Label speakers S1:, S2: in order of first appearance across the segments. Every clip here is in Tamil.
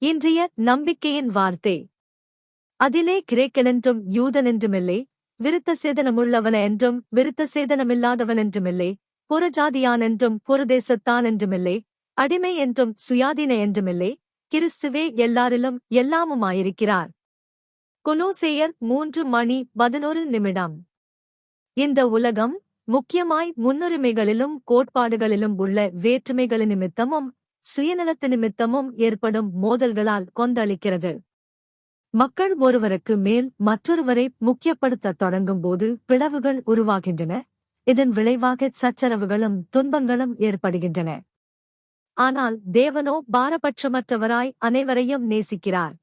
S1: இன்றைய நம்பிக்கையின் வார்த்தை. அதிலே கிரேக்கனென்றும் யூதனென்றுமில்லை, விருத்த சேதனமுள்ளவன என்றும் விருத்த சேதனமில்லாதவனென்றுமில்லை, புறஜாதியானென்றும் புறதேசத்தானென்றுமில்லை, அடிமை என்றும் சுயாதீன என்றுமில்லை, கிறிஸ்துவே எல்லாரிலும் எல்லாமுமாயிருக்கிறார். கொலோசேயர் 3:11. இந்த உலகம் முக்கியமாய் முன்னுரிமைகளிலும் கோட்பாடுகளிலும் உள்ள வேற்றுமைகளின் நிமித்தமும் சுயநலத்து நிமித்தமும் ஏற்படும் மோதல்களால் கொந்தளிக்கிறது. மக்கள் ஒருவருக்கு மேல் மற்றொருவரை முக்கியப்படுத்தத் தொடங்கும்போது பிளவுகள் உருவாகின்றன. இதன் விளைவாக சச்சரவுகளும் துன்பங்களும் ஏற்படுகின்றன. ஆனால் தேவனோ பாரபட்சமற்றவராய் அனைவரையும் நேசிக்கிறார்.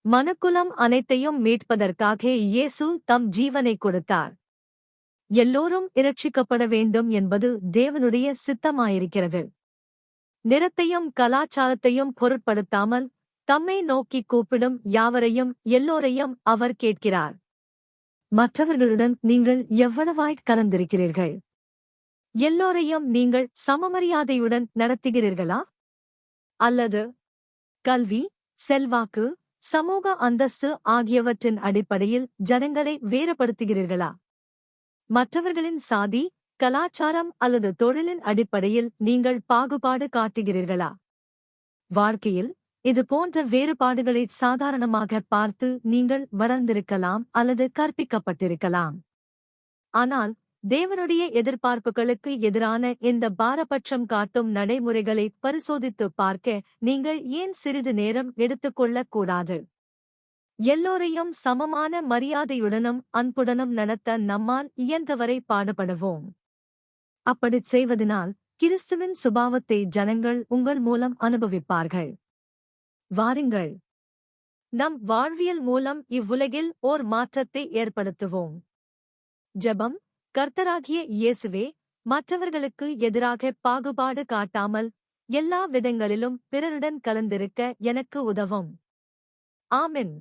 S1: மனுக்குலம் அனைத்தையும் மீட்பதற்காக இயேசு தம் ஜீவனை கொடுத்தார். எல்லோரும் இரட்சிக்கப்பட வேண்டும் என்பது தேவனுடைய சித்தமாயிருக்கிறது. நிறத்தையும் கலாச்சாரத்தையும் பொருட்படுத்தாமல் தம்மை நோக்கி கூப்பிடும் யாவரையும் எல்லோரையும் அவர் கேட்கிறார். மற்றவர்களுடன் நீங்கள் எவ்வளவாய் கலந்திருக்கிறீர்கள்? எல்லோரையும் நீங்கள் சமமரியாதையுடன் நடத்துகிறீர்களா? அல்லது கல்வி, செல்வாக்கு, சமூக அந்தஸ்து ஆகியவற்றின் அடிப்படையில் ஜனங்களை வேறுபடுத்துகிறீர்களா? மற்றவர்களின் சாதி, கலாச்சாரம் அல்லது தொழிலின் அடிப்படையில் நீங்கள் பாகுபாடு காட்டுகிறீர்களா? வாழ்க்கையில் இது போன்ற வேறுபாடுகளை சாதாரணமாக பார்த்து நீங்கள் வளர்ந்திருக்கலாம் அல்லது கற்பிக்கப்பட்டிருக்கலாம். ஆனால் தேவனுடைய எதிர்பார்ப்புகளுக்கு எதிரான இந்த பாரபட்சம் காட்டும் நடைமுறைகளை பரிசோதித்துப் பார்க்க நீங்கள் ஏன் சிறிது நேரம் எடுத்துக்கொள்ளக் கூடாது? எல்லோரையும் சமமான மரியாதையுடனும் அன்புடனும் நடத்த நம்மால் இயன்றவரை பாடுபடுவோம். அப்படிச் செய்வதனால் கிறிஸ்துவின் சுபாவத்தை ஜனங்கள் உங்கள் மூலம் அனுபவிப்பார்கள். வாருங்கள், நம் வாழ்வியல் மூலம் இவ்வுலகில் ஓர் மாற்றத்தை ஏற்படுத்துவோம். ஜெபம். கர்த்தராகிய இயேசுவே, மற்றவர்களுக்கு எதிராக பாகுபாடு காட்டாமல் எல்லா விதங்களிலும் பிறருடன் கலந்திருக்க எனக்கு உதவும். ஆமென்.